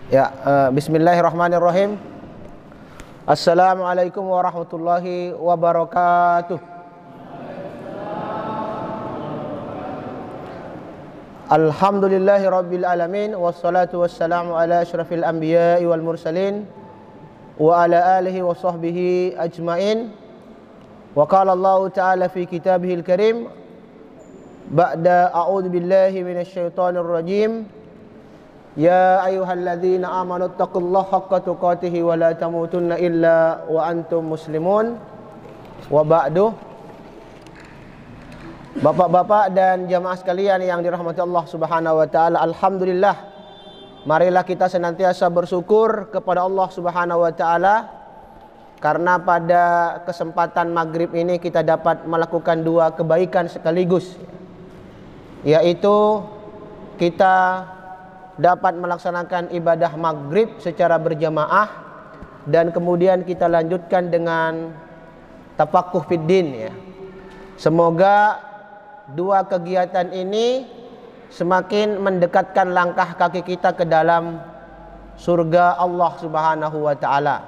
Ya, bismillahirrahmanirrahim. Assalamualaikum warahmatullahi wabarakatuh. Alhamdulillahi rabbil alamin, wassalatu wassalamu ala asyrafil anbiya'i wal mursalin wa ala alihi wa sahbihi ajmain. Wa qala Allah ta'ala fi kitabihil karim ba'da a'udzu billahi minasyaitonir rajim. Ya ayyuhalladzina amanu taqullaha haqqa tuqatih wa la tamutunna illa wa antum muslimun. Wa ba'du. Bapak-bapak dan jamaah sekalian yang dirahmati Allah Subhanahu wa taala, alhamdulillah, marilah kita senantiasa bersyukur kepada Allah Subhanahu wa taala karena pada kesempatan maghrib ini kita dapat melakukan dua kebaikan sekaligus, yaitu kita dapat melaksanakan ibadah maghrib secara berjamaah dan kemudian kita lanjutkan dengan tafaqquh fiddin, ya. Semoga dua kegiatan ini semakin mendekatkan langkah kaki kita ke dalam surga Allah Subhanahu wa taala.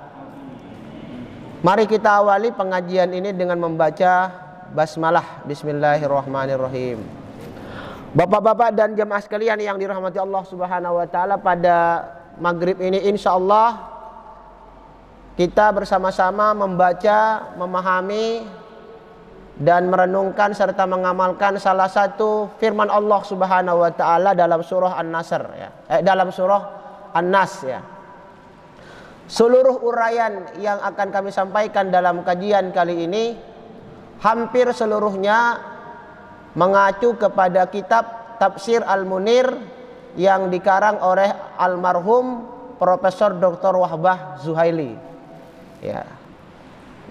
Mari kita awali pengajian ini dengan membaca basmalah. Bismillahirrahmanirrahim. Bapak-bapak dan jemaah sekalian yang dirahmati Allah Subhanahu wa taala, pada maghrib ini insyaallah kita bersama-sama membaca, memahami dan merenungkan serta mengamalkan salah satu firman Allah Subhanahu wa taala dalam surah An-Nasr, ya. Dalam surah An-Nas, ya. Seluruh uraian yang akan kami sampaikan dalam kajian kali ini hampir seluruhnya mengacu kepada kitab Tafsir Al-Munir yang dikarang oleh almarhum Profesor Dr. Wahbah Zuhaili, ya.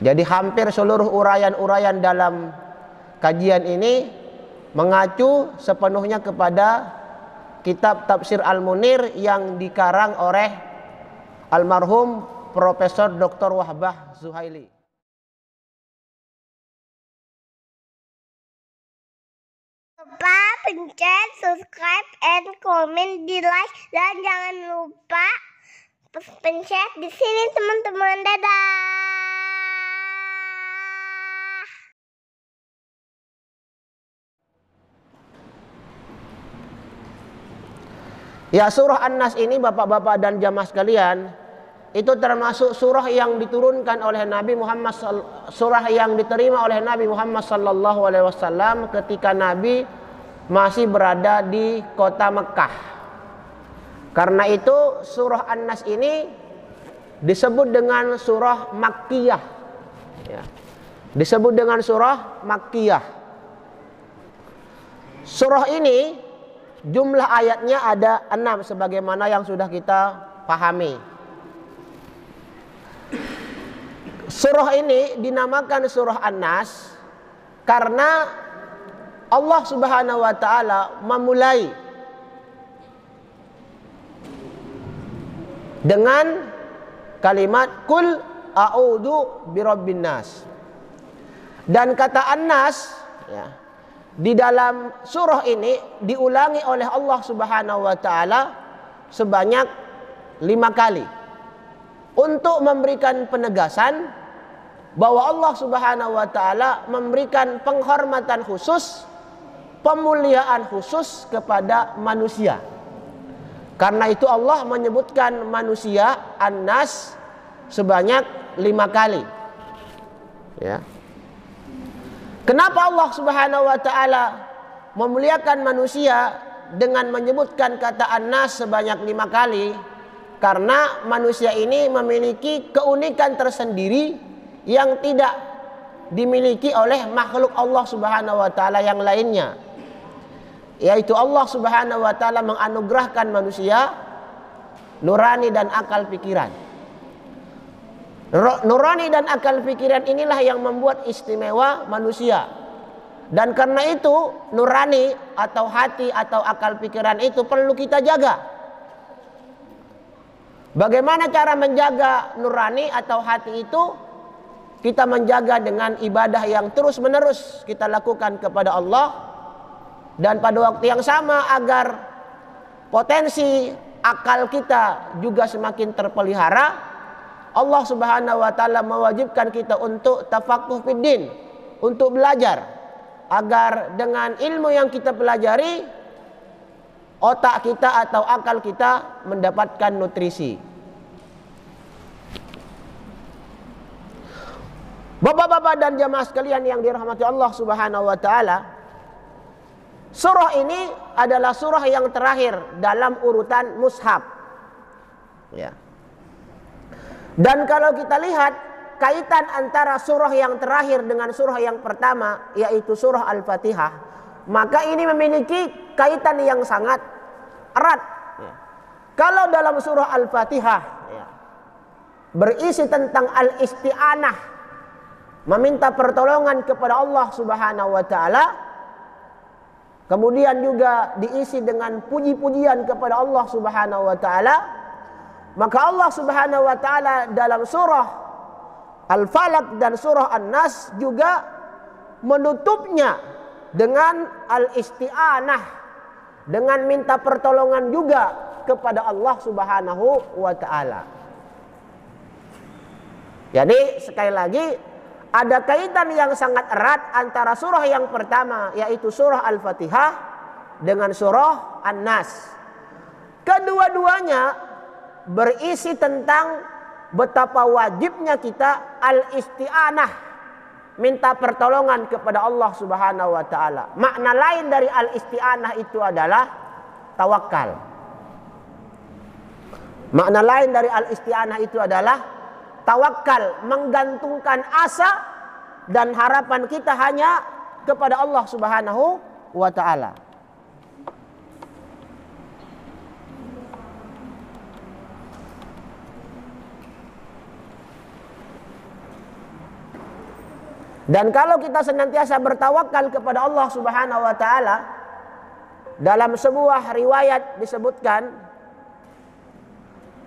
Jadi hampir seluruh uraian-uraian dalam kajian ini mengacu sepenuhnya kepada kitab Tafsir Al-Munir yang dikarang oleh almarhum Profesor Dr. Wahbah Zuhaili. Lupa pencet subscribe and comment, di like, dan jangan lupa pencet di sini teman-teman. Dadah. Ya, surah An-Nas ini bapak-bapak dan jamaah sekalian, itu termasuk surah yang diturunkan oleh Nabi Muhammad, surah yang diterima oleh Nabi Muhammad sallallahu alaihi wasallam ketika Nabi masih berada di kota Mekah. Karena itu surah An-Nas ini disebut dengan surah Makkiyah, ya. Disebut dengan surah Makkiyah. Surah ini jumlah ayatnya ada 6 sebagaimana yang sudah kita pahami. Surah ini dinamakan surah An-Nas karena Allah Subhanahu wa taala memulai dengan kalimat Qul a'udzu birabbin nas. Dan kata An-Nas, ya, di dalam surah ini diulangi oleh Allah Subhanahu wa taala sebanyak 5 kali untuk memberikan penegasan bahwa Allah Subhanahu wa taala memberikan penghormatan khusus, pemuliaan khusus kepada manusia. Karena itu Allah menyebutkan manusia An-Nas sebanyak 5 kali, ya. Kenapa Allah Subhanahu wa taala memuliakan manusia dengan menyebutkan kata An-Nas sebanyak 5 kali? Karena manusia ini memiliki keunikan tersendiri yang tidak dimiliki oleh makhluk Allah Subhanahu wa taala yang lainnya. Yaitu Allah Subhanahu wa taala menganugerahkan manusia nurani dan akal pikiran. Nurani dan akal pikiran inilah yang membuat istimewa manusia. Dan karena itu nurani atau hati atau akal pikiran itu perlu kita jaga. Bagaimana cara menjaga nurani atau hati itu? Kita menjaga dengan ibadah yang terus menerus kita lakukan kepada Allah. Dan pada waktu yang sama agar potensi akal kita juga semakin terpelihara. Allah Subhanahu wa taala mewajibkan kita untuk tafaqquh fiddin, untuk belajar agar dengan ilmu yang kita pelajari otak kita atau akal kita mendapatkan nutrisi. Bapak-bapak dan jamaah sekalian yang dirahmati Allah Subhanahu wa taala, surah ini adalah surah yang terakhir dalam urutan mushaf. Ya. Dan kalau kita lihat kaitan antara surah yang terakhir dengan surah yang pertama, yaitu surah Al-Fatihah, maka ini memiliki kaitan yang sangat erat. Ya. Kalau dalam surah Al-Fatihah ya, berisi tentang al-isti'anah, meminta pertolongan kepada Allah Subhanahu wa taala, kemudian juga diisi dengan puji-pujian kepada Allah Subhanahu wa taala, maka Allah Subhanahu wa taala dalam surah Al-Falaq dan surah An-Nas juga menutupnya dengan al-isti'anah, dengan minta pertolongan juga kepada Allah Subhanahu wa taala. Jadi sekali lagi ada kaitan yang sangat erat antara surah yang pertama yaitu surah Al-Fatihah dengan surah An-Nas. Kedua-duanya berisi tentang betapa wajibnya kita al-isti'anah, minta pertolongan kepada Allah Subhanahu wa taala. Makna lain dari al-isti'anah itu adalah tawakal. Makna lain dari al-isti'anah itu adalah tawakal, menggantungkan asa dan harapan kita hanya kepada Allah Subhanahu wa taala. Dan kalau kita senantiasa bertawakal kepada Allah Subhanahu wa taala, dalam sebuah riwayat disebutkan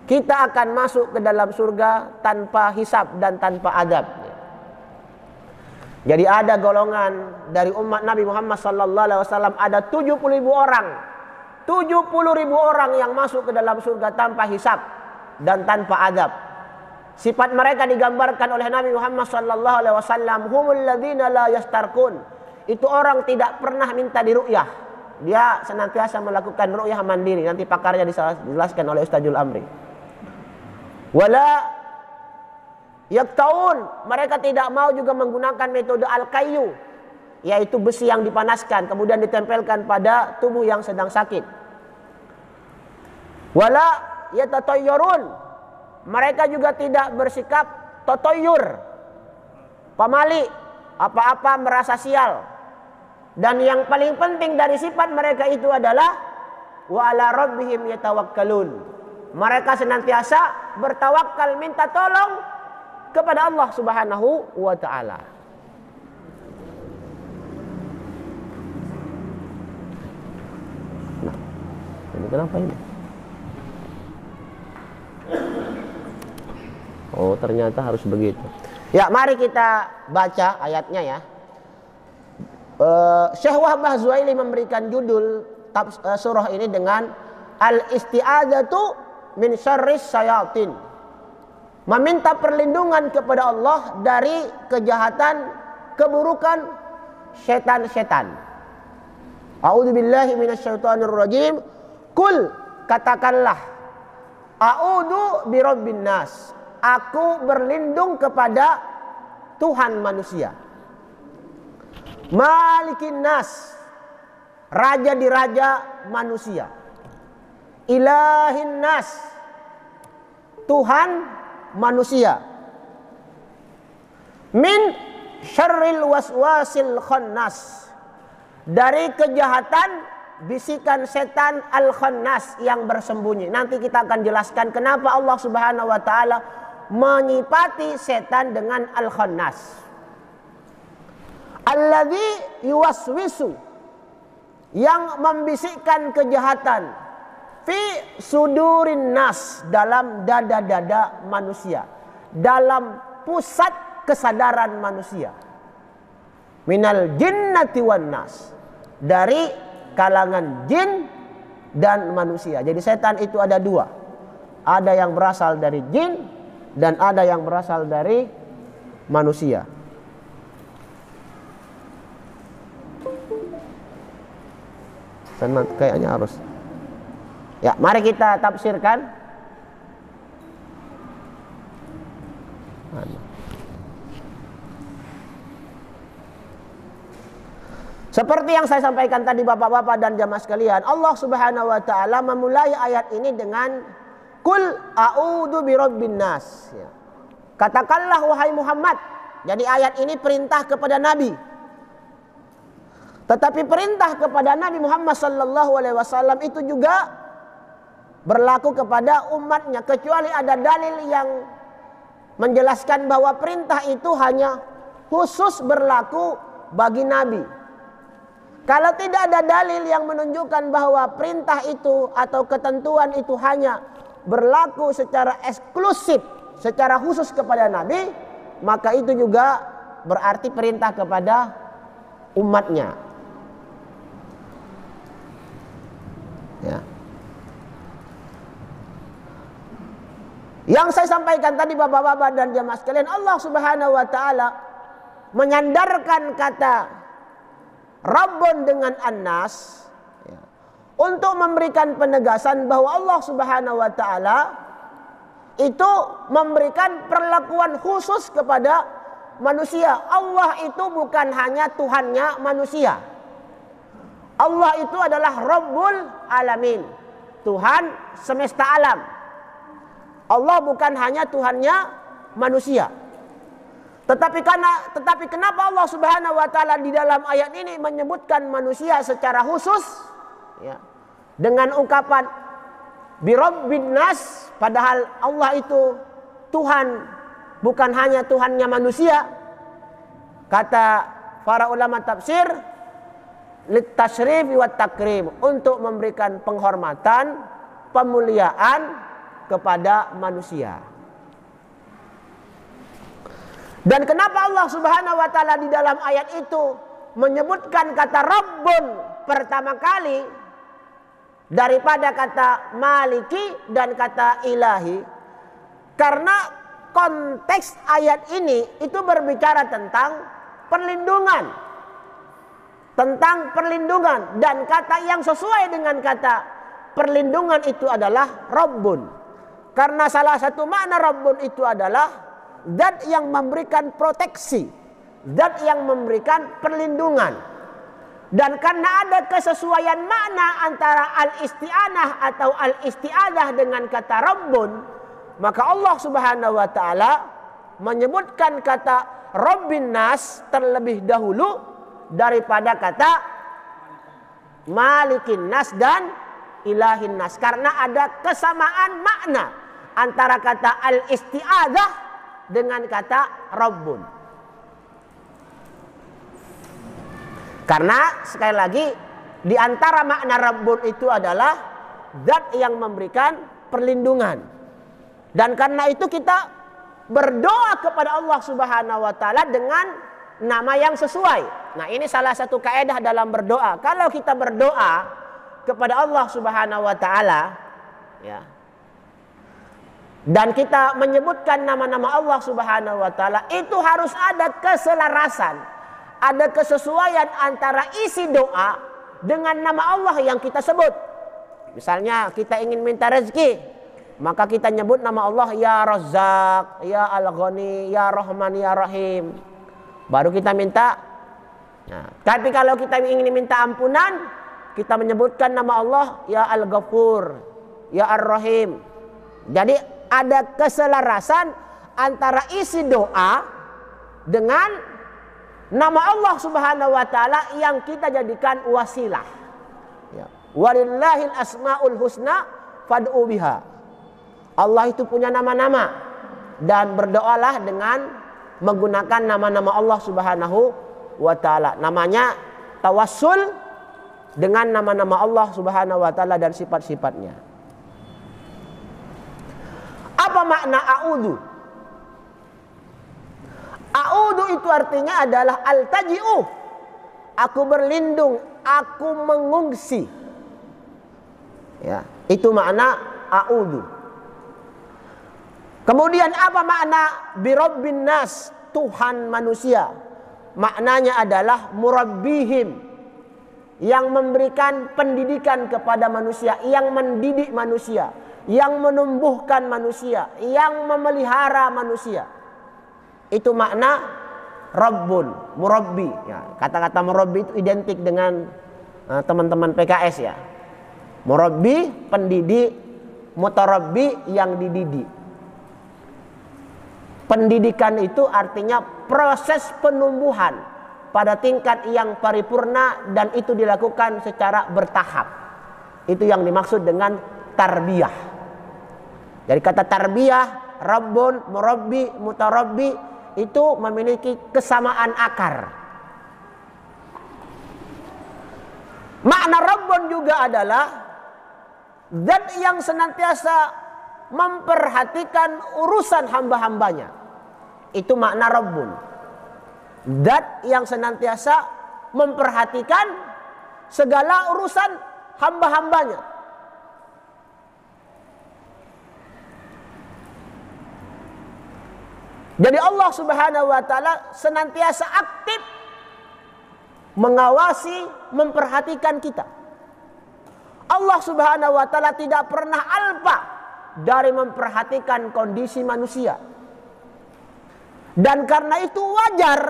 kita akan masuk ke dalam surga tanpa hisab dan tanpa adab. Jadi ada golongan dari umat Nabi Muhammad sallallahu alaihi wasallam, ada 70.000 orang. 70.000 orang yang masuk ke dalam surga tanpa hisab dan tanpa adab. Sifat mereka digambarkan oleh Nabi Muhammad sallallahu alaihi wasallam, humul ladzina la yastarqun. Itu orang tidak pernah minta diru'yah. Dia senantiasa melakukan ru'yah mandiri. Nanti pakarnya dijelaskan oleh Ustazul Amri. Wala yaktaun, mereka tidak mau juga menggunakan metode al-kayyu, yaitu besi yang dipanaskan kemudian ditempelkan pada tubuh yang sedang sakit. Wala yatatayyarun, mereka juga tidak bersikap tatayyur, pamali, apa-apa merasa sial. Dan yang paling penting dari sifat mereka itu adalah wa ala rabbihim yatawakkalun. Mereka senantiasa bertawakal, minta tolong kepada Allah Subhanahu wa taala. Nah, ini kenapa ini? Oh, ternyata harus begitu. Ya, mari kita baca ayatnya ya. Syekh Wahbah Zuhaili memberikan judul surah ini dengan al-isti'adzatu min syarris syayatin, meminta perlindungan kepada Allah dari kejahatan, keburukan setan-setan. A'udzubillahi minasyaitonir rajim. Kul, katakanlah, a'udzu birabbin nas, aku berlindung kepada Tuhan manusia. Malikin nas, raja di raja manusia. Ilahin nas, Tuhan manusia. Min syarril waswasil khannas, dari kejahatan bisikan setan al-khannas yang bersembunyi. Nanti kita akan jelaskan kenapa Allah Subhanahu wa taala menyifati setan dengan al-khannas. Alladzi yuwaswisu, yang membisikkan kejahatan, fi sudurin nas, dalam dada-dada manusia, dalam pusat kesadaran manusia. Minal jinnati wan nas, dari kalangan jin dan manusia. Jadi setan itu ada dua. Ada yang berasal dari jin dan ada yang berasal dari manusia. Kayaknya harus. Ya, mari kita tafsirkan. Seperti yang saya sampaikan tadi bapak-bapak dan jamaah sekalian, Allah Subhanahu wa taala memulai ayat ini dengan Qul a'udzu birabbin nas. Ya. Katakanlah wahai Muhammad. Jadi ayat ini perintah kepada Nabi. Tetapi perintah kepada Nabi Muhammad sallallahu alaihi wasallam itu juga berlaku kepada umatnya, kecuali ada dalil yang menjelaskan bahwa perintah itu hanya khusus berlaku bagi Nabi. Kalau tidak ada dalil yang menunjukkan bahwa perintah itu atau ketentuan itu hanya berlaku secara eksklusif, secara khusus kepada Nabi, maka itu juga berarti perintah kepada umatnya. Ya. Yang saya sampaikan tadi bapak-bapak dan jamaah sekalian, Allah Subhanahu wa taala menyandarkan kata Rabbun dengan An-Nas ya, untuk memberikan penegasan bahwa Allah Subhanahu wa taala itu memberikan perlakuan khusus kepada manusia. Allah itu bukan hanya Tuhannya manusia. Allah itu adalah Rabbul Alamin, Tuhan semesta alam. Allah bukan hanya Tuhannya manusia. Tetapi kenapa Allah Subhanahu wa taala di dalam ayat ini menyebutkan manusia secara khusus ya, dengan ungkapan birabbin nas, padahal Allah itu Tuhan bukan hanya Tuhannya manusia. Kata para ulama tafsir, litasyrif wa takrim, untuk memberikan penghormatan, pemuliaan kepada manusia. Dan kenapa Allah Subhanahu wa taala di dalam ayat itu menyebutkan kata Rabbun pertama kali daripada kata Maliki dan kata Ilahi? Karena konteks ayat ini itu berbicara tentang perlindungan. Tentang perlindungan, dan kata yang sesuai dengan kata perlindungan itu adalah Rabbun. Karena salah satu makna Rabbun itu adalah zat yang memberikan proteksi, zat yang memberikan perlindungan. Dan karena ada kesesuaian makna antara al-isti'anah atau al-isti'adah dengan kata Rabbun, maka Allah Subhanahu wa taala menyebutkan kata Rabbin Nas terlebih dahulu daripada kata Malikin Nas dan Ilahin Nas, karena ada kesamaan makna antara kata al-isti'adah dengan kata Rabbun. Karena sekali lagi di antara makna Rabbun itu adalah zat yang memberikan perlindungan. Dan karena itu kita berdoa kepada Allah Subhanahu wa taala dengan nama yang sesuai. Nah, ini salah satu kaidah dalam berdoa. Kalau kita berdoa kepada Allah Subhanahu wa taala ya, dan kita menyebutkan nama-nama Allah Subhanahu wa taala, itu harus ada keselarasan, ada kesesuaian antara isi doa dengan nama Allah yang kita sebut. Misalnya kita ingin minta rezeki, maka kita nyebut nama Allah ya Razzaq, ya Al-Ghani, ya Rahman, ya Rahim. Baru kita minta. Nah, tapi kalau kita ingin minta ampunan, kita menyebutkan nama Allah ya Al-Ghafur, ya Ar-Rahim. Jadi ada keselarasan antara isi doa dengan nama Allah Subhanahu wa taala yang kita jadikan wasilah. Ya. Walillahil asmaul husna fad'u biha. Allah itu punya nama-nama, dan berdoalah dengan menggunakan nama-nama Allah Subhanahu wa taala. Namanya tawassul dengan nama-nama Allah Subhanahu wa taala dan sifat-sifatnya. Apa makna a'udzu? A'udzu itu artinya adalah al-taji'u. Aku berlindung, aku mengungsi. Ya, itu makna a'udzu. Kemudian apa makna birabbin nas, Tuhan manusia? Maknanya adalah murabbihim, yang memberikan pendidikan kepada manusia, yang mendidik manusia, yang menumbuhkan manusia, yang memelihara manusia. Itu makna rabbun, murabbi. Ya, kata-kata murabbi itu identik dengan teman-teman PKS ya. Murabbi, pendidik, mutarabbi, yang dididik. Pendidikan itu artinya proses penumbuhan pada tingkat yang paripurna, dan itu dilakukan secara bertahap. Itu yang dimaksud dengan tarbiyah. Jadi kata tarbiyah, rabbun, murabbi, mutarabbi itu memiliki kesamaan akar. Makna rabbun juga adalah zat yang senantiasa memperhatikan urusan hamba-hambanya. Itu makna rabbun. Zat yang senantiasa memperhatikan segala urusan hamba-hambanya. Jadi Allah Subhanahu wa taala senantiasa aktif mengawasi, memperhatikan kita. Allah Subhanahu wa taala tidak pernah alpa dari memperhatikan kondisi manusia. Dan karena itu wajar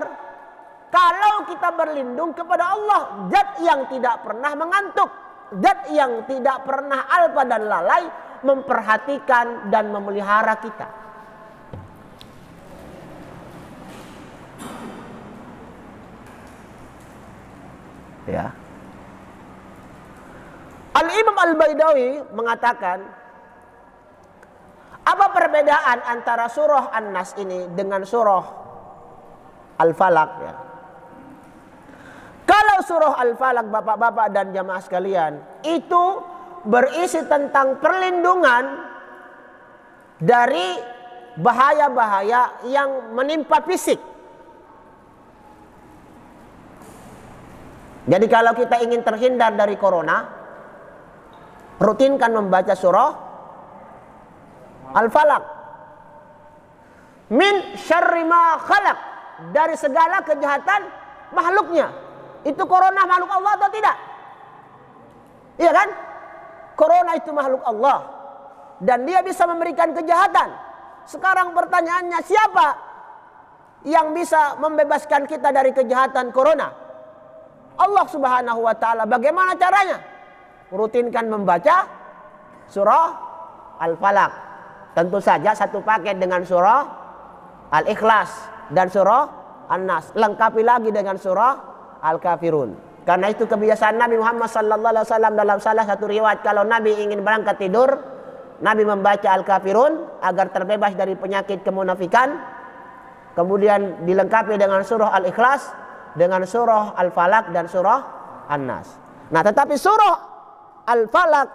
kalau kita berlindung kepada Allah, zat yang tidak pernah mengantuk, zat yang tidak pernah alpa dan lalai memperhatikan dan memelihara kita. Ya. Al-Imam Al-Baidawi mengatakan, apa perbedaan antara surah An-Nas ini dengan surah Al-Falaq ya? Kalau surah Al-Falaq, bapak-bapak dan jamaah sekalian, itu berisi tentang perlindungan dari bahaya-bahaya yang menimpa fisik. Jadi kalau kita ingin terhindar dari corona, rutinkan membaca surah Al-Falaq. Min syarri ma khalaq, dari segala kejahatan makhluknya. Itu corona makhluk Allah atau tidak? Iya kan? Corona itu makhluk Allah, dan dia bisa memberikan kejahatan. Sekarang pertanyaannya, siapa yang bisa membebaskan kita dari kejahatan corona? Allah Subhanahu wa taala. Bagaimana caranya? Rutinkan membaca surah Al-Falaq. Tentu saja satu paket dengan surah Al-Ikhlas dan surah An-Nas. Lengkapi lagi dengan surah Al-Kafirun. Karena itu kebiasaan Nabi Muhammad SAW dalam salah satu riwayat, kalau Nabi ingin berangkat tidur, Nabi membaca Al-Kafirun agar terbebas dari penyakit kemunafikan. Kemudian dilengkapi dengan surah Al-Ikhlas, dengan surah Al-Falaq dan surah An-Nas. Nah, tetapi surah Al-Falaq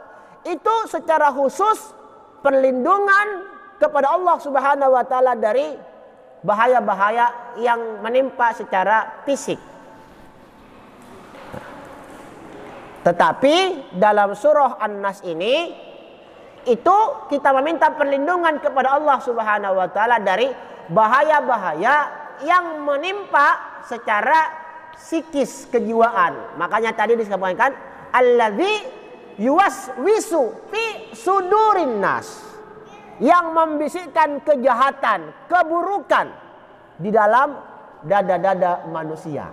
itu secara khusus perlindungan kepada Allah Subhanahu wa taala dari bahaya-bahaya yang menimpa secara fisik. Tetapi dalam surah An-Nas ini, itu kita meminta perlindungan kepada Allah Subhanahu wa taala dari bahaya-bahaya yang menimpa secara psikis, kejiwaan. Makanya tadi disebutkan alladzi yuwaswisu fi sudurin nas, yang membisikkan kejahatan, keburukan di dalam dada-dada manusia.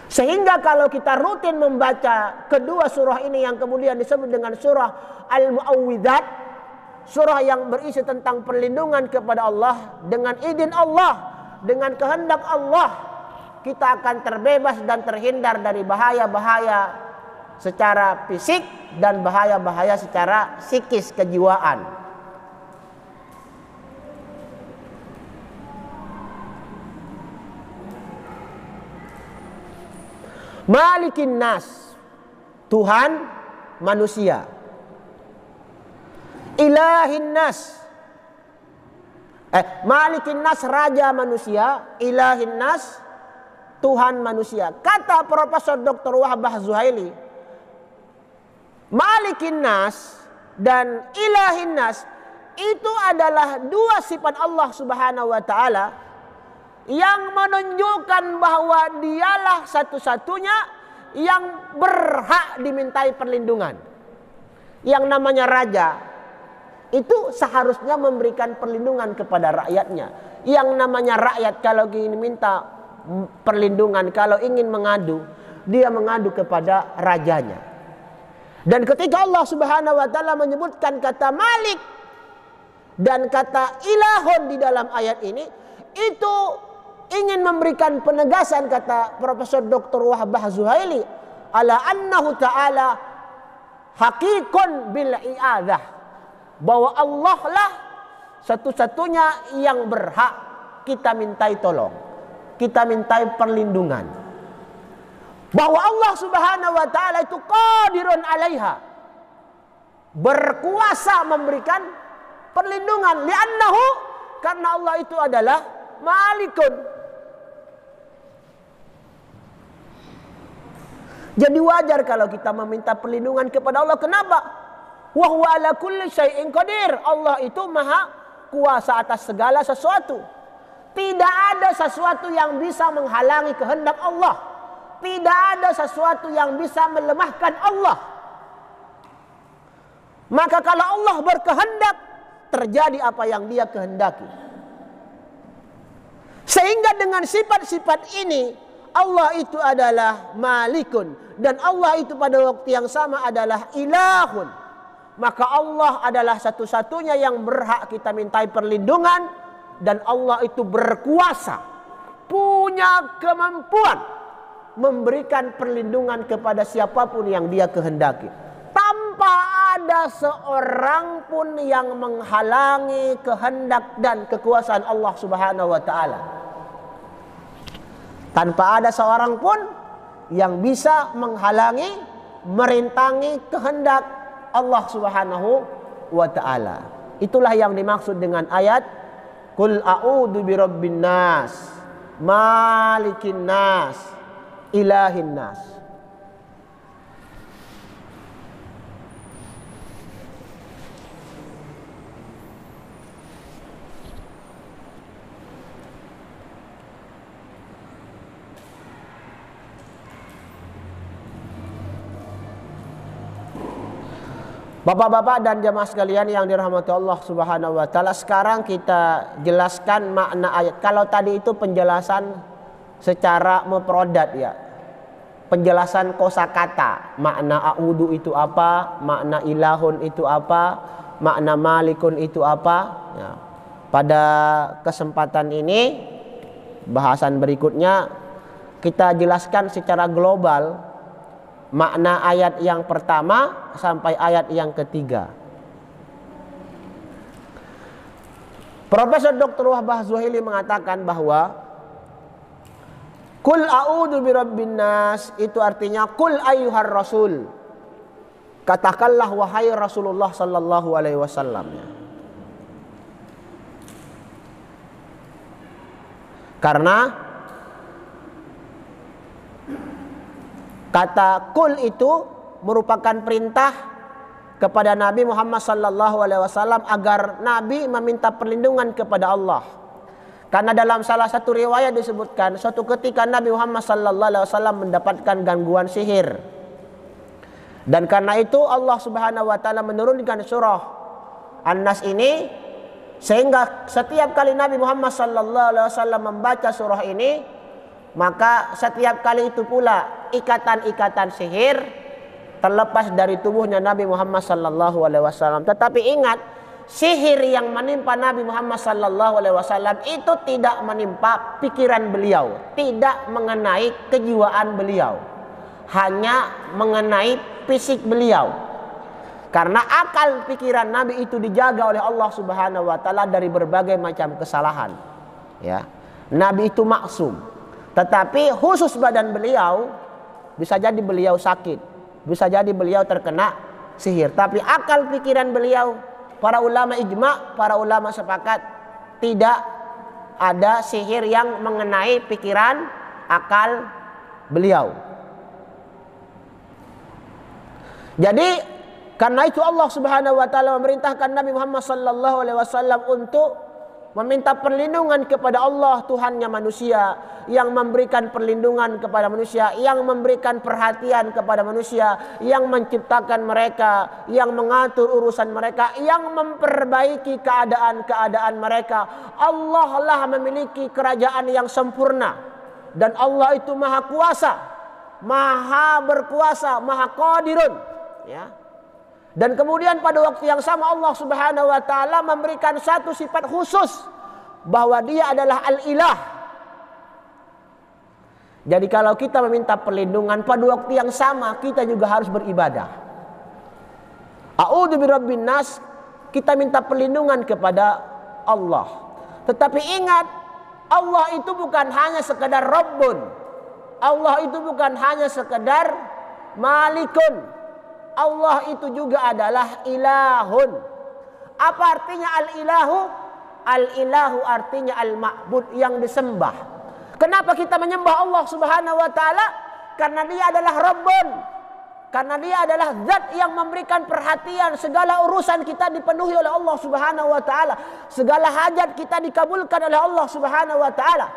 Sehingga kalau kita rutin membaca kedua surah ini yang kemudian disebut dengan surah Al-Mu'awwidzat, surah yang berisi tentang perlindungan kepada Allah, dengan izin Allah, dengan kehendak Allah, kita akan terbebas dan terhindar dari bahaya-bahaya secara fisik dan bahaya-bahaya secara psikis, kejiwaan. Malikin nas, Tuhan manusia. Ilahin nas, Malikin nas, raja manusia. Ilahin nas, Tuhan manusia. Kata Profesor Dr. Wahbah Zuhaili, Malikin nas dan ilahin nas itu adalah dua sifat Allah Subhanahu wa taala yang menunjukkan bahwa dialah satu-satunya yang berhak dimintai perlindungan. Yang namanya raja itu seharusnya memberikan perlindungan kepada rakyatnya. Yang namanya rakyat kalau ingin minta perlindungan, kalau ingin mengadu, dia mengadu kepada rajanya. Dan ketika Allah Subhanahu wa taala menyebutkan kata Malik dan kata Ilahun di dalam ayat ini, itu ingin memberikan penegasan, kata Profesor Dr. Wahbah Zuhaili, ala annahu ta'ala hakikun bil i'adah, bahwa Allah lah satu-satunya yang berhak kita mintai tolong, kita mintai perlindungan. Bahwa Allah Subhanahu wa taala itu qadirun 'alaiha, berkuasa memberikan perlindungan, li'annahu, karena Allah itu adalah malikun. Jadi wajar kalau kita meminta perlindungan kepada Allah. Kenapa? Wa huwa ala kulli syai'in qadir. Allah itu maha kuasa atas segala sesuatu. Tidak ada sesuatu yang bisa menghalangi kehendak Allah. Tidak ada sesuatu yang bisa melemahkan Allah. Maka kalau Allah berkehendak, terjadi apa yang Dia kehendaki. Sehingga dengan sifat-sifat ini, Allah itu adalah malikun. Dan Allah itu pada waktu yang sama adalah ilahun. Maka Allah adalah satu-satunya yang berhak kita mintai perlindungan. Dan Allah itu berkuasa, punya kemampuan memberikan perlindungan kepada siapapun yang Dia kehendaki, tanpa ada seorang pun yang menghalangi kehendak dan kekuasaan Allah Subhanahu wa taala. Tanpa ada seorang pun yang bisa menghalangi, merintangi kehendak Allah Subhanahu wa taala. Itulah yang dimaksud dengan ayat Qul a'udzu birabbin nas, malikin nas, ilahin nas. Bapak-bapak dan jamaah sekalian yang dirahmati Allah Subhanahu wa taala, sekarang kita jelaskan makna ayat. Kalau tadi itu penjelasan secara mufradat ya. Penjelasan kosakata, makna a'udzu itu apa, makna ilahun itu apa, makna malikun itu apa ya. Pada kesempatan ini, bahasan berikutnya kita jelaskan secara global makna ayat yang pertama sampai ayat yang ketiga. Profesor Dr. Wahbah Zuhaili mengatakan bahwa Qul a'udzu birabbin nas itu artinya qul ayyuhar rasul. Katakanlah wahai Rasulullah sallallahu alaihi wasallam. Karena kata kul itu merupakan perintah kepada Nabi Muhammad sallallahu alaihi wasallam agar Nabi meminta perlindungan kepada Allah. Karena dalam salah satu riwayat disebutkan suatu ketika Nabi Muhammad sallallahu alaihi wasallam mendapatkan gangguan sihir. Dan karena itu Allah Subhanahu wa taala menurunkan surah An-Nas ini, sehingga setiap kali Nabi Muhammad sallallahu alaihi wasallam membaca surah ini, maka setiap kali itu pula ikatan-ikatan sihir terlepas dari tubuhnya Nabi Muhammad sallallahu alaihi wasallam. Tetapi ingat, sihir yang menimpa Nabi Muhammad sallallahu alaihi wasallam itu tidak menimpa pikiran beliau, tidak mengenai kejiwaan beliau, hanya mengenai fisik beliau. Karena akal pikiran Nabi itu dijaga oleh Allah Subhanahu wa taala dari berbagai macam kesalahan. Ya. Nabi itu maksum. Tetapi khusus badan beliau, bisa jadi beliau sakit, bisa jadi beliau terkena sihir. Tapi akal pikiran beliau, para ulama ijma, para ulama sepakat tidak ada sihir yang mengenai pikiran, akal beliau. Jadi Karena itu Allah Subhanahu wa taala memerintahkan Nabi Muhammad sallallahu alaihi wasallam untuk meminta perlindungan kepada Allah Tuhannya manusia, yang memberikan perlindungan kepada manusia, yang memberikan perhatian kepada manusia, yang menciptakan mereka, yang mengatur urusan mereka, yang memperbaiki keadaan-keadaan mereka. Allah lah memiliki kerajaan yang sempurna, dan Allah itu maha kuasa, maha berkuasa, maha qadirun, ya. Dan kemudian pada waktu yang sama Allah Subhanahu wa taala memberikan satu sifat khusus, bahwa dia adalah Al-Ilah. Jadi kalau kita meminta perlindungan, pada waktu yang sama kita juga harus beribadah. A'udzu birabbin nas, kita minta perlindungan kepada Allah. Tetapi ingat, Allah itu bukan hanya sekedar Rabbun. Allah itu bukan hanya sekedar Malikun. Allah itu juga adalah ilahun. Apa artinya al-ilahu? Al-ilahu artinya al-ma'bud, yang disembah. Kenapa kita menyembah Allah Subhanahu wa taala? Karena dia adalah Rabbun. Karena dia adalah zat yang memberikan perhatian, segala urusan kita dipenuhi oleh Allah Subhanahu wa taala. Segala hajat kita dikabulkan oleh Allah Subhanahu wa taala.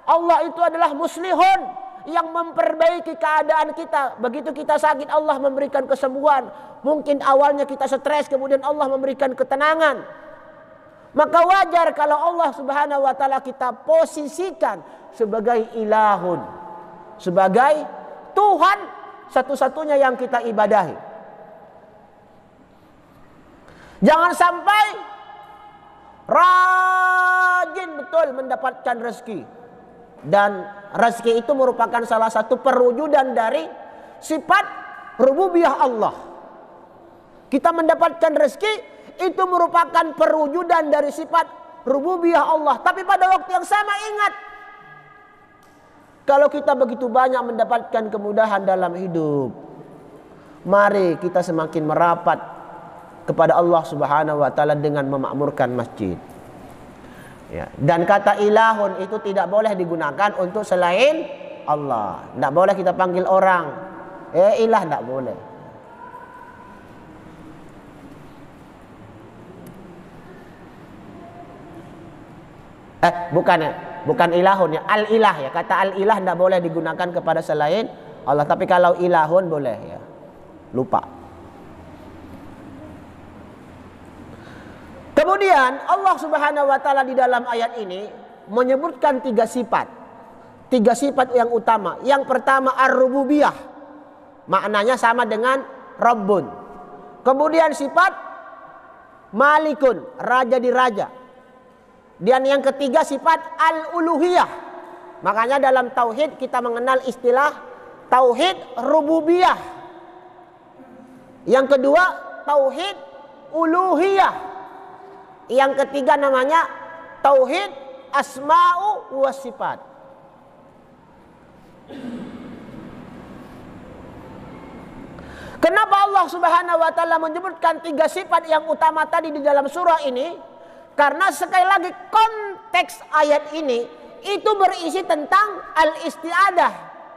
Allah itu adalah muslihun, yang memperbaiki keadaan kita. Begitu kita sakit, Allah memberikan kesembuhan. Mungkin awalnya kita stres, kemudian Allah memberikan ketenangan. Maka wajar kalau Allah Subhanahu wa taala kita posisikan sebagai ilahun, sebagai Tuhan satu-satunya yang kita ibadahi. Jangan sampai rajin betul mendapatkan rezeki. Dan rezeki itu merupakan salah satu perwujudan dari sifat rububiyah Allah. Kita mendapatkan rezeki itu merupakan perwujudan dari sifat rububiyah Allah. Tapi pada waktu yang sama ingat, kalau kita begitu banyak mendapatkan kemudahan dalam hidup, mari kita semakin merapat kepada Allah Subhanahu wa taala dengan memakmurkan masjid. Ya. Dan kata ilahun itu tidak boleh digunakan untuk selain Allah. Tidak boleh kita panggil orang ilah, tidak boleh. Bukan ilahun ya, al-ilah ya. Kata al-ilah tidak boleh digunakan kepada selain Allah. Tapi kalau ilahun boleh ya. Lupa. Kemudian Allah Subhanahu wa taala di dalam ayat ini menyebutkan tiga sifat. Tiga sifat yang utama. Yang pertama ar-rububiyah. Maknanya sama dengan Rabbun. Kemudian sifat Malikun, raja di raja. Dan yang ketiga sifat al-uluhiyah. Makanya dalam tauhid kita mengenal istilah tauhid rububiyah. Yang kedua tauhid uluhiyah. Yang ketiga namanya tauhid asma'u wa sifat. Kenapa Allah Subhanahu wa taala menyebutkan tiga sifat yang utama tadi di dalam surah ini? Karena sekali lagi konteks ayat ini itu berisi tentang al-isti'adah,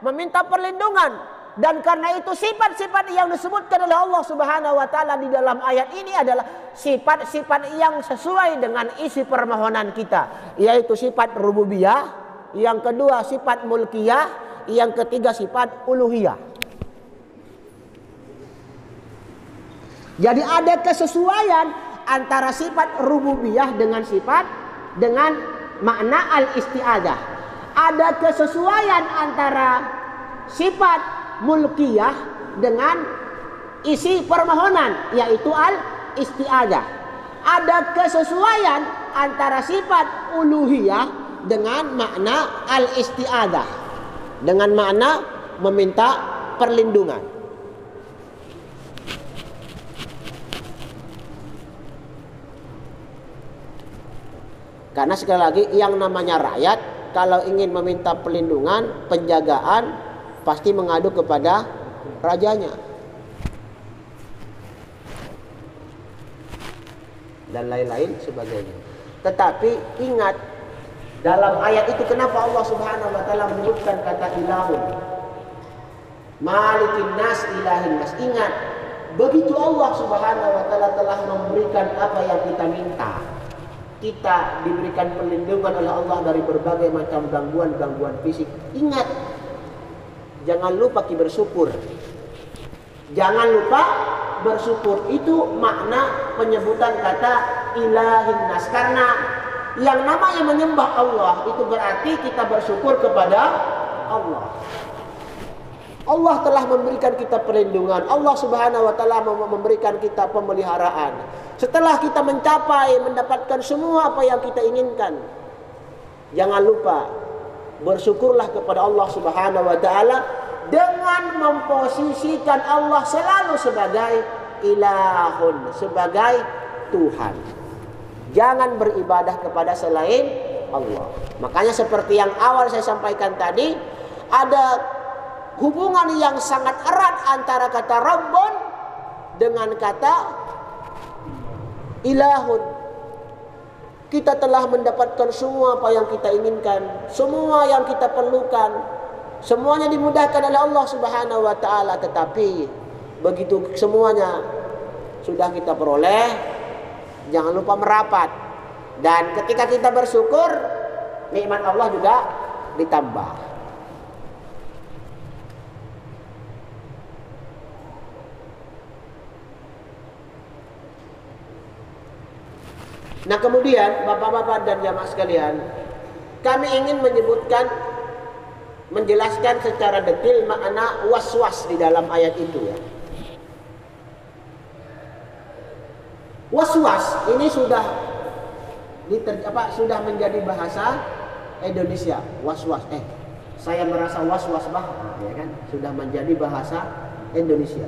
meminta perlindungan. Dan karena itu sifat-sifat yang disebutkan oleh Allah Subhanahu wa taala di dalam ayat ini adalah sifat-sifat yang sesuai dengan isi permohonan kita, yaitu sifat rububiyah, yang kedua sifat mulkiyah, yang ketiga sifat uluhiyah. Jadi ada kesesuaian antara sifat rububiyah dengan makna al-isti'adah. Ada kesesuaian antara sifat mulkiyah dengan isi permohonan, yaitu al-isti'adah. Ada kesesuaian antara sifat uluhiyah dengan makna al-isti'adah, dengan makna meminta perlindungan. Karena sekali lagi yang namanya rakyat kalau ingin meminta perlindungan, penjagaan, pasti mengadu kepada rajanya. Dan lain-lain sebagainya. Tetapi ingat, dalam ayat itu kenapa Allah Subhanahu wa taala menyebutkan kata ilahun? Malikin nas ilahin nas. Ingat, begitu Allah Subhanahu wa taala telah memberikan apa yang kita minta, kita diberikan perlindungan oleh Allah dari berbagai macam gangguan-gangguan fisik. Ingat, jangan lupa kita bersyukur. Jangan lupa bersyukur. Itu makna penyebutan kata ilahin nas. Karena yang namanya menyembah Allah itu berarti kita bersyukur kepada Allah. Allah telah memberikan kita perlindungan. Allah Subhanahu wa taala memberikan kita pemeliharaan. Setelah kita mencapai, mendapatkan semua apa yang kita inginkan, jangan lupa bersyukurlah kepada Allah Subhanahu wa taala dengan memposisikan Allah selalu sebagai ilahun, sebagai Tuhan. Jangan beribadah kepada selain Allah. Makanya seperti yang awal saya sampaikan tadi, ada hubungan yang sangat erat antara kata Rabbun dengan kata ilahun. Kita telah mendapatkan semua apa yang kita inginkan, semua yang kita perlukan, semuanya dimudahkan oleh Allah Subhanahu wa taala. Tetapi begitu semuanya sudah kita peroleh, jangan lupa merapat. Dan ketika kita bersyukur, nikmat Allah juga ditambah. Nah, kemudian bapak-bapak dan jamaah sekalian, kami ingin menjelaskan secara detail makna was-was di dalam ayat itu ya. Was-was ini sudah menjadi bahasa Indonesia. Was-was, saya merasa was-was ya kan, sudah menjadi bahasa Indonesia.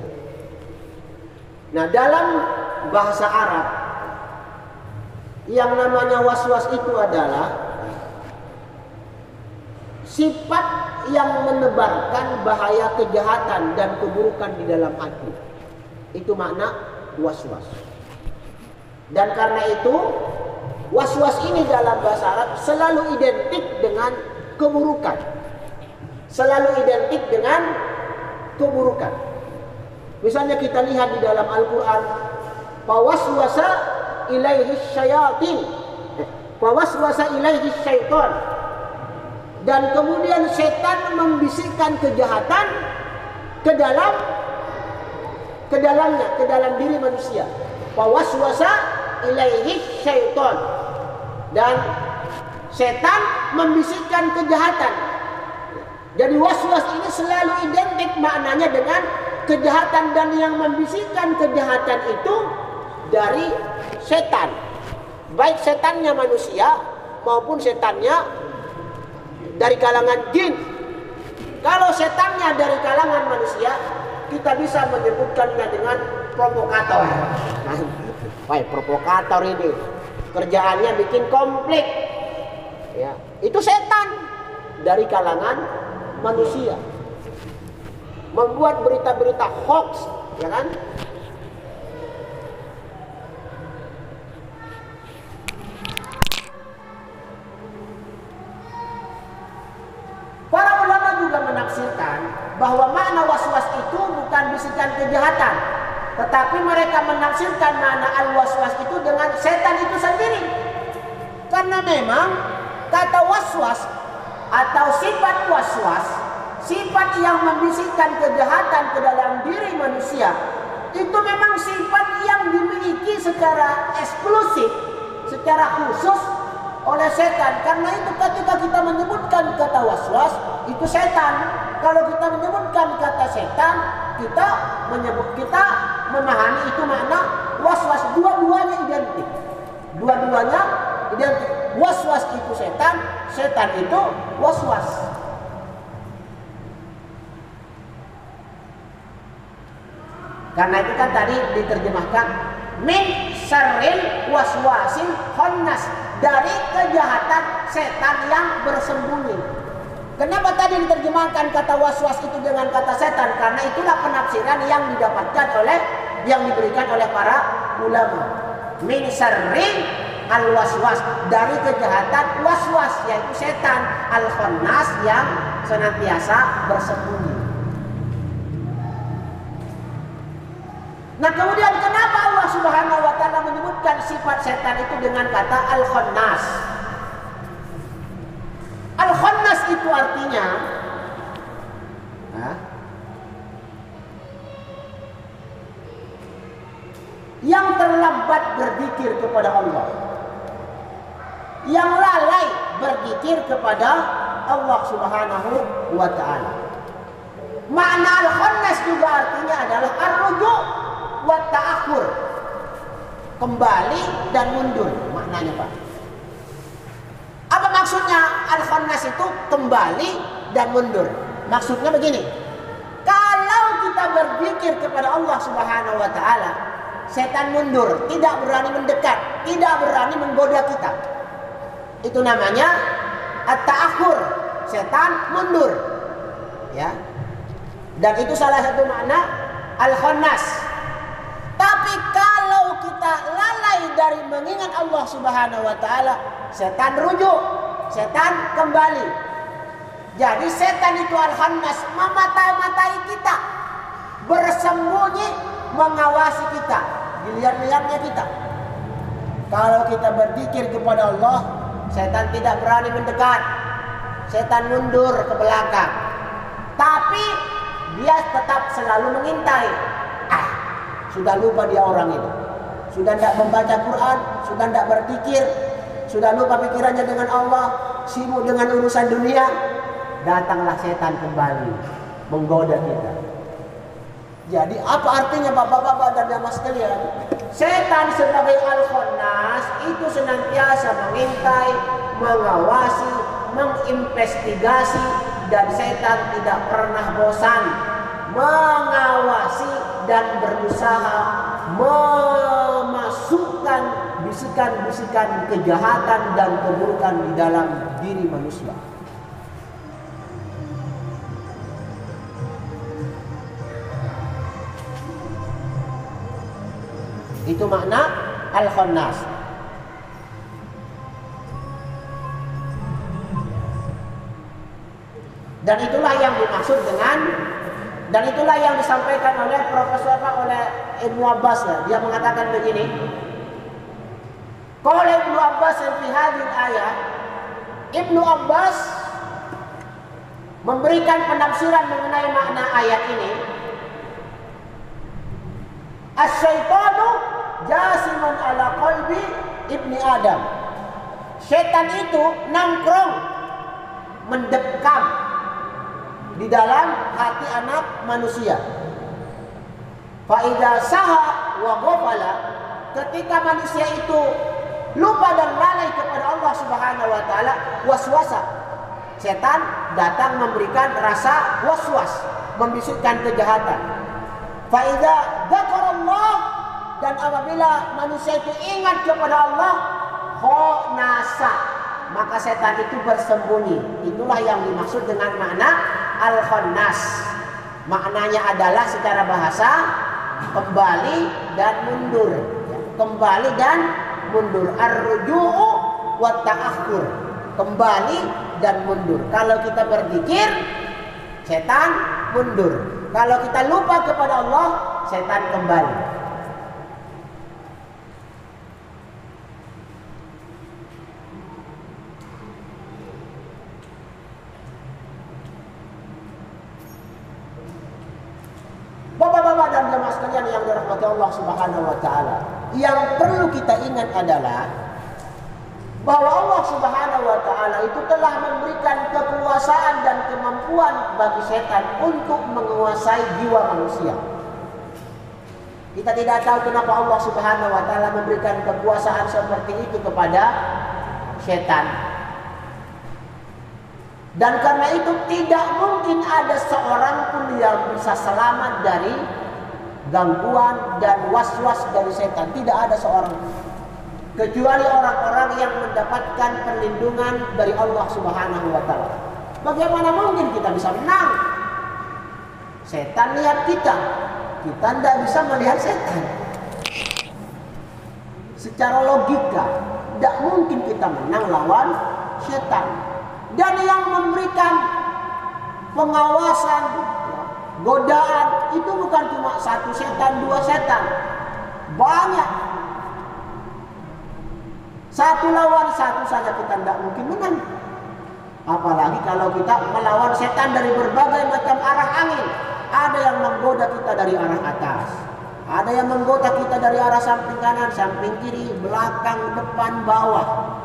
Nah, dalam bahasa Arab yang namanya was-was itu adalah sifat yang menebarkan bahaya kejahatan dan keburukan di dalam hati. Itu makna was-was. Dan karena itu was-was ini dalam bahasa Arab selalu identik dengan keburukan. Selalu identik dengan keburukan. Misalnya kita lihat di dalam Al-Quran, fawaswasa ilaihi syayatin, fawaswasa ilaihi syaitan, dan kemudian setan membisikkan kejahatan ke dalam diri manusia. Fawaswasa ilaihi syaitan, dan setan membisikkan kejahatan. Jadi waswas ini selalu identik maknanya dengan kejahatan, dan yang membisikkan kejahatan itu dari setan, baik setannya manusia maupun setannya dari kalangan jin. Kalau setannya dari kalangan manusia, kita bisa menyebutkannya dengan provokator. Nah, provokator ini kerjaannya bikin konflik, ya, itu setan dari kalangan manusia, membuat berita-berita hoax, ya kan? Para ulama juga menafsirkan bahwa makna was-was itu bukan bisikan kejahatan, tetapi mereka menafsirkan makna al-waswas itu dengan setan itu sendiri. Karena memang kata waswas atau sifat waswas, sifat yang membisikkan kejahatan ke dalam diri manusia, itu memang sifat yang dimiliki secara eksklusif, secara khusus oleh setan. Karena itu ketika kita menyebutkan kata waswas, itu setan. Kalau kita menyebutkan kata setan, kita memahami itu makna waswas. Dua-duanya identik. Dua-duanya identik. Waswas itu setan, setan itu waswas. Karena itu kan tadi diterjemahkan min syarril waswasil khannas, dari kejahatan setan yang bersembunyi. Kenapa tadi diterjemahkan kata waswas itu dengan kata setan? Karena itulah penafsiran yang diberikan oleh para ulama. Min syarril al waswas, dari kejahatan waswas, yaitu setan, al khannas, yang senantiasa bersembunyi. Nah kemudian kenapa Allah Subhanahu wa ta'ala menyebutkan sifat setan itu dengan kata Al-Khannas? Al-Khannas itu artinya yang terlambat berzikir kepada Allah, yang lalai berzikir kepada Allah Subhanahu wa ta'ala. Makna Al-Khannas juga artinya adalah ar-ruju' wa ta'akhur, kembali dan mundur maknanya, Pak. Apa maksudnya Al-Khannas itu kembali dan mundur? Maksudnya begini, kalau kita berzikir kepada Allah Subhanahu wa ta'ala, setan mundur, tidak berani mendekat, tidak berani menggoda kita. Itu namanya at-ta'akhur, setan mundur. Ya. Dan itu salah satu makna Al-Khannas. Tapi kalau kita lalai dari mengingat Allah Subhanahu wa ta'ala, setan rujuk, setan kembali. Jadi setan itu Al-Khannas, memata-matai kita, bersembunyi mengawasi kita, dilihat-lihatnya kita. Kalau kita berzikir kepada Allah, setan tidak berani mendekat, setan mundur ke belakang. Tapi dia tetap selalu mengintai. Sudah lupa dia orang ini, sudah tidak membaca Quran, sudah tidak berzikir, sudah lupa pikirannya dengan Allah, sibuk dengan urusan dunia. Datanglah setan kembali menggoda kita. Jadi apa artinya bapak-bapak dan jamaah sekalian? Setan sebagai Al-Khannas itu senantiasa mengintai, mengawasi, menginvestigasi, dan setan tidak pernah bosan mengawasi dan berusaha memasukkan bisikan-bisikan kejahatan dan keburukan di dalam diri manusia. Itu makna Al-Khannas. Dan itulah yang dimaksud dengan, dan itulah yang disampaikan oleh Profesor oleh Ibnu Abbas. Dia mengatakan begini, qala Ibnu Abbas fi hadhihi ayat, Ibnu Abbas memberikan penafsiran mengenai makna ayat ini. Asy-syaitanu jasimun ala qalbi ibni Adam. Setan itu nongkrong, mendekam di dalam hati anak manusia. Fa idza saha wa ghafala, ketika manusia itu lupa dan lalai kepada Allah Subhanahu wa taala, waswasa. Setan datang memberikan rasa waswas, membisikkan kejahatan. Fa idza dzakarallah, dan apabila manusia itu ingat kepada Allah, khonasa, maka setan itu bersembunyi. Itulah yang dimaksud dengan makna Al-Khannas. Maknanya adalah secara bahasa kembali dan mundur. Kembali dan mundur. Ar-ruju'u wa ta'akhur, kembali dan mundur. Kalau kita berzikir, setan mundur. Kalau kita lupa kepada Allah, setan kembali. Bapak-bapak dan jemaah sekalian yang dirahmati Allah Subhanahu wa taala, yang perlu kita ingat adalah bahwa Allah Subhanahu wa taala itu telah memberikan kekuasaan dan kemampuan bagi setan untuk menguasai jiwa manusia. Kita tidak tahu kenapa Allah Subhanahu wa taala memberikan kekuasaan seperti itu kepada setan. Dan karena itu tidak mungkin ada seorang pun yang bisa selamat dari gangguan dan was-was dari setan. Tidak ada seorang, kecuali orang-orang yang mendapatkan perlindungan dari Allah Subhanahu wa taala. Bagaimana mungkin kita bisa menang? Setan lihat kita tidak bisa melihat setan. Secara logika tidak mungkin kita menang lawan setan. Dan yang memberikan pengawasan, godaan itu bukan cuma satu setan, dua setan, banyak. Satu lawan satu saja kita tidak mungkin menang. Apalagi kalau kita melawan setan dari berbagai macam arah angin. Ada yang menggoda kita dari arah atas, ada yang menggoda kita dari arah samping kanan, samping kiri, belakang, depan, bawah.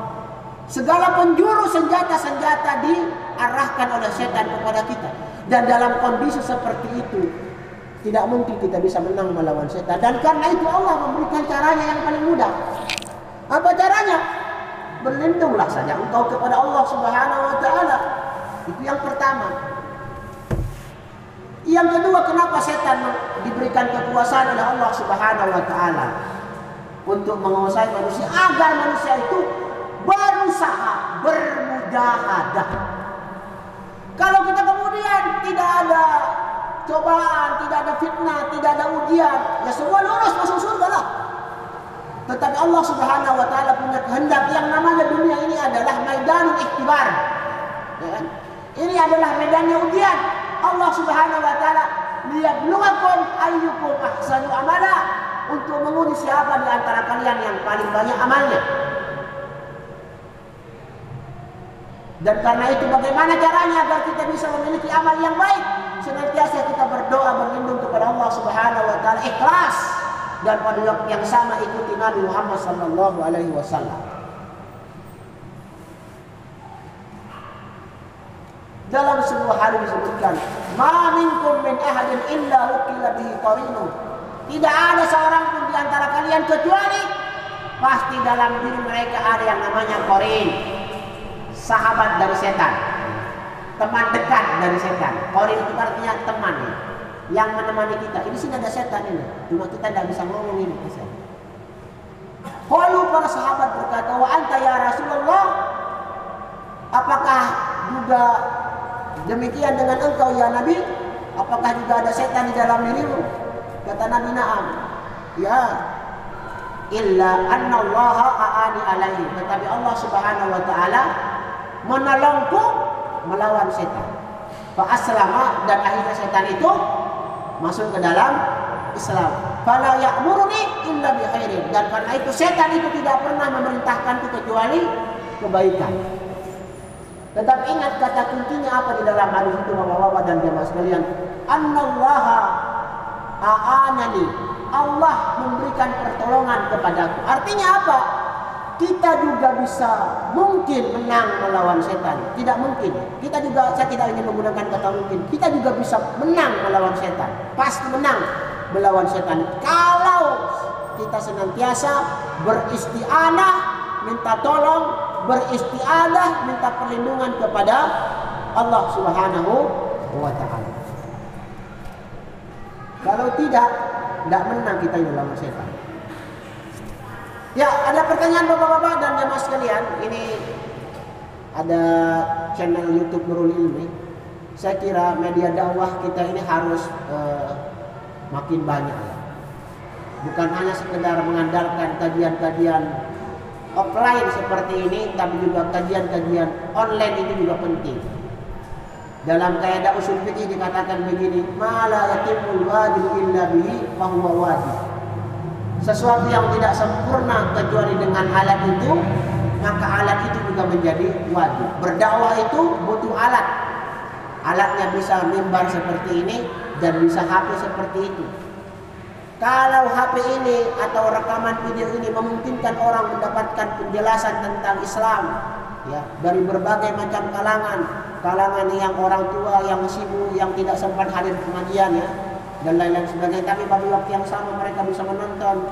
Segala penjuru senjata-senjata diarahkan oleh setan kepada kita. Dan dalam kondisi seperti itu, tidak mungkin kita bisa menang melawan setan. Dan karena itu Allah memberikan caranya yang paling mudah. Apa caranya? Berlindunglah saja engkau kepada Allah Subhanahu wa Ta'ala. Itu yang pertama. Yang kedua, kenapa setan diberikan kekuasaan oleh Allah Subhanahu wa Ta'ala untuk menguasai manusia? Agar manusia itu berusaha, bermujahadah. Kalau kita kemudian tidak ada cobaan, tidak ada fitnah, tidak ada ujian, ya semua lurus masuk surga lah. Tetapi Allah Subhanahu wa Ta'ala punya kehendak yang namanya dunia ini adalah maidanul ikhtibar. Ya kan? Ini adalah medannya ujian. Allah Subhanahu wa Ta'ala liyabluwakum ayyukum ahsanu amala, untuk menguji siapa di antara kalian yang paling banyak amalnya. Dan karena itu bagaimana caranya agar kita bisa memiliki amal yang baik? Senantiasa kita berdoa berlindung kepada Allah Subhanahu wa Ta'ala, ikhlas, dan pada waktu yang sama ikuti Nabi Muhammad sallallahu alaihi wasallam. Dalam sebuah hadis disebutkan, "Ma minkum min ahadin illa wukila bihi qarinu." Tidak ada seorang pun di antara kalian kecuali pasti dalam diri mereka ada yang namanya qarin. Sahabat dari setan, teman dekat dari setan. Qarin itu artinya teman yang menemani kita. Ini sini ada setan ini, cuma kita tidak bisa ngomong ini. Qalu, para sahabat berkata, "Wa anta ya Rasulullah, apakah juga demikian dengan engkau ya Nabi? Apakah juga ada setan di dalam dirimu?" Kata Nabi, "Na'am." Ya, illa anna Allah a'ani alaihi, tetapi Allah Subhanahu wa Ta'ala menolongku melawan setan. Fa aslama, dan akhirnya setan itu masuk ke dalam Islam. Fala ya'muruni illa bi khairin, dan karena itu setan itu tidak pernah memerintahkanku kecuali kebaikan. Tetapi ingat kata kuncinya apa di dalam hadis itu, Bapak-bapak dan jemaah sekalian? Annallaha a'anani, Allah memberikan pertolongan kepadaku. Artinya apa? Kita juga bisa mungkin menang melawan setan. Tidak mungkin. Kita juga, saya tidak ingin menggunakan kata mungkin. Kita juga bisa menang melawan setan. Pasti menang melawan setan. Kalau kita senantiasa beristi'anah, minta tolong, beristi'anah, minta perlindungan kepada Allah Subhanahu wa Ta'ala. Kalau tidak menang kita melawan setan. Ya, ada pertanyaan Bapak-bapak dan jemaah sekalian. Ini ada channel YouTube Nurul Ilmi. Saya kira media dakwah kita ini harus makin banyak ya. Bukan hanya sekedar mengandalkan kajian-kajian offline seperti ini, tapi juga kajian-kajian online itu juga penting. Dalam kaidah usul fikih dikatakan begini, ma la yatimul wajib illa bihi fa huwa wajib. Sesuatu yang tidak sempurna kecuali dengan alat itu, maka alat itu juga menjadi wajib. Berdakwah itu butuh alat. Alatnya bisa mimbar seperti ini dan bisa HP seperti itu. Kalau HP ini atau rekaman video ini memungkinkan orang mendapatkan penjelasan tentang Islam, ya, dari berbagai macam kalangan yang orang tua, yang sibuk, yang tidak sempat hadir pengajian, ya, dan lain-lain sebagainya. Tapi pada waktu yang sama mereka bisa menonton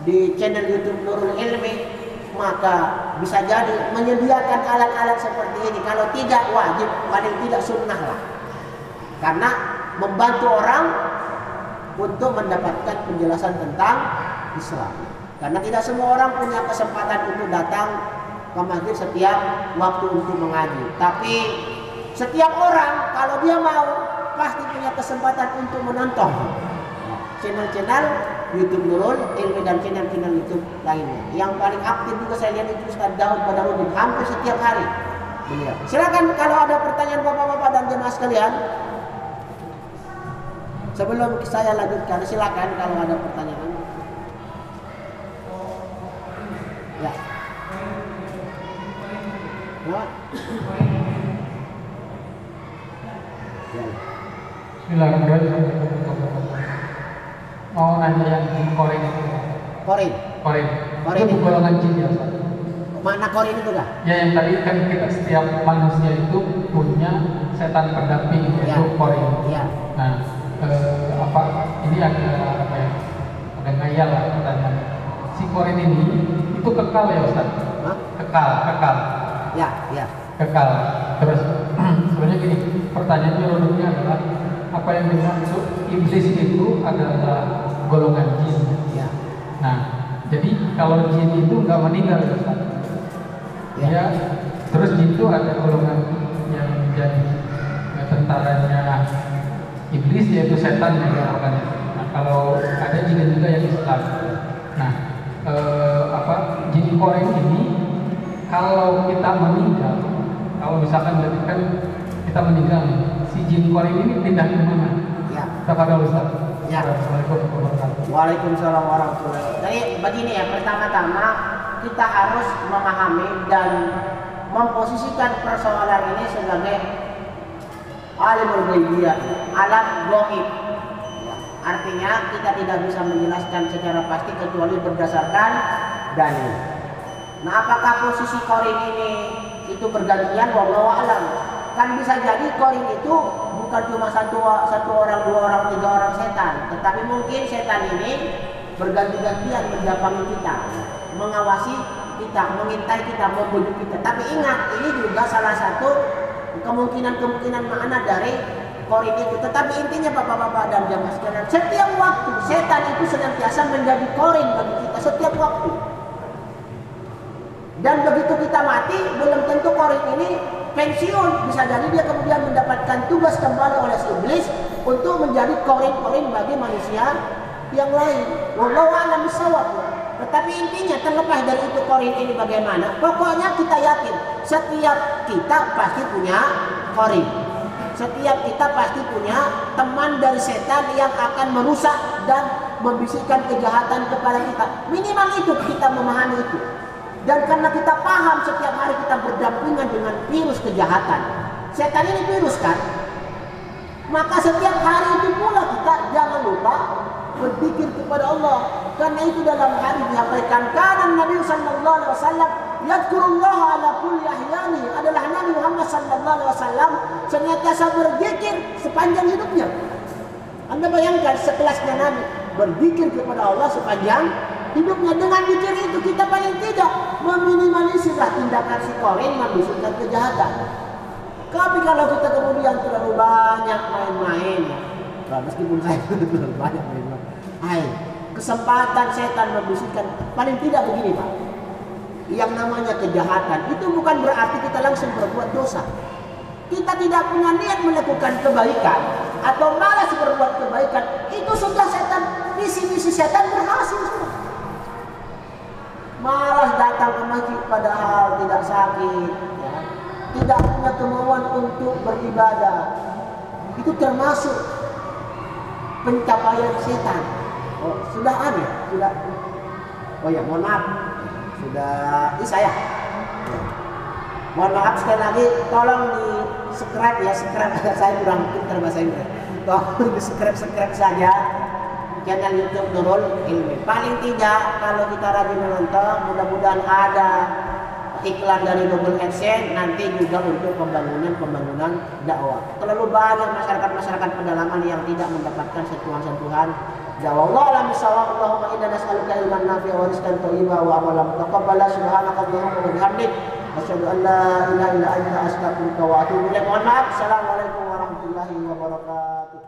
di channel YouTube Nurul Ilmi, maka bisa jadi menyediakan alat-alat seperti ini. Kalau tidak wajib, paling tidak sunnah lah, karena membantu orang untuk mendapatkan penjelasan tentang Islam. Karena tidak semua orang punya kesempatan untuk datang ke masjid setiap waktu untuk mengaji. Tapi setiap orang kalau dia mau pasti punya kesempatan untuk menonton channel-channel YouTube Nurul Ilmi dan channel-channel YouTube lainnya. Yang paling aktif juga saya lihat itu Ustaz Daud Badarudin, hampir setiap hari beliau. Silakan kalau ada pertanyaan Bapak-bapak dan jemaah sekalian. Sebelum saya lanjutkan, silakan kalau ada pertanyaan. Ya. Ya. Bismillahirrahmanirrahim. Mau nanya yang jin korin itu. Korin. Itu golongan jin ya, Ustaz? Mana korin itu kah? Ya, yang tadi kan kita setiap manusia itu punya setan pendamping yaitu korin. Ya. Nah, ini ada ngayal lah pertanyaan. Si korin ini itu kekal ya, Ustaz? Hah? Kekal. Ya. Kekal. Terus sebenarnya gini, pertanyaannya runutnya adalah apa yang dimaksud iblis itu adalah golongan jin. Ya. Nah, jadi kalau jin itu nggak meninggal ya, Ustaz? Ya. Terus jin itu ada golongan yang menjadi tentaranya iblis yaitu setan yang dikatakan. Nah, kalau ada jin juga yang Islam. Nah, jin korin ini kalau kita meninggal, kalau misalkan berarti kan kita meninggal, si jin korin ini pindah ke mana? Ya. Kepada Ustaz. Ya. Assalamualaikum warahmatullahi wabarakatuh. Waalaikumsalam warahmatullahi wabarakatuh. Jadi begini ya, pertama-tama kita harus memahami dan memposisikan persoalan ini sebagai alimul ghaibiyah, alam gaib. Artinya kita tidak bisa menjelaskan secara pasti kecuali berdasarkan dalil. Nah, apakah posisi korin ini itu bergantian? Wallahu a'lam. Kan bisa jadi korin itu bukan cuma satu orang, dua orang, tiga orang setan, tetapi mungkin setan ini berganti-gantian mendampingi kita, mengawasi kita, mengintai kita, membujuk kita. Tapi ingat, ini juga salah satu kemungkinan makna dari korin itu. Tetapi intinya bapak-bapak dan jamaah sekalian, setiap waktu setan itu senantiasa menjadi korin bagi kita setiap waktu. Dan begitu kita mati, belum tentu korin ini pensiun. Bisa jadi dia kemudian mendapatkan tugas kembali oleh iblis untuk menjadi korin-korin bagi manusia yang lain. Wallahu a'lam bishawab. Tetapi intinya terlepas dari itu korin ini bagaimana, pokoknya kita yakin setiap kita pasti punya korin. Setiap kita pasti punya teman dari setan yang akan merusak dan membisikkan kejahatan kepada kita. Minimal itu kita memahami itu. Dan karena kita paham setiap hari kita berdampingan dengan virus kejahatan. Setan ini virus kan? Maka setiap hari itu pula kita jangan lupa berzikir kepada Allah. Karena itu dalam hadis disampaikan karena Nabi sallallahu alaihi wasallam yadhkurullah ala kulli ahyani, adalah Nabi Muhammad sallallahu alaihi wasallam senantiasa berzikir sepanjang hidupnya. Anda bayangkan sekelasnya Nabi berzikir kepada Allah sepanjang hidupnya. Dengan zikir itu kita paling tidak meminimalisirlah tindakan si korin membisikkan kejahatan. Tapi kalau kita kemudian terlalu banyak main-main, meskipun saya terlalu banyak main-main, kesempatan setan membisikkan, paling tidak begini Pak, yang namanya kejahatan itu bukan berarti kita langsung berbuat dosa. Kita tidak punya niat melakukan kebaikan atau malas berbuat kebaikan, itu sudah setan, misi-misi setan berhasil semua. Malas datang ke masjid padahal tidak sakit, ya. Tidak punya kemauan untuk beribadah, itu termasuk pencapaian setan. Oh, sudah ada, sudah. Oh ya, mohon maaf, sudah. Ini saya. Mohon maaf sekali lagi, tolong di subscribe ya, subscribe. Saya kurang pintar bahasa Inggris. Tolong di subscribe saja channel YouTube Nurul Ilmi. Paling tidak kalau kita rajin menonton, mudah-mudahan ada iklan dari Google AdSense nanti juga untuk pembangunan dakwah. Terlalu banyak masyarakat pedalaman yang tidak mendapatkan sentuhan-sentuhan dakwah. Allah alam bisawab. Allahumma inna nas'aluka ilman nafi'a wa rizqan thayyiban wa amalan mutaqabbala. Subhanaka Allahumma wa bihamdik asyhadu an la ilaha illa anta astaghfiruka wa atubu ilaik. Mohon maaf. Assalamualaikum warahmatullahi wabarakatuh.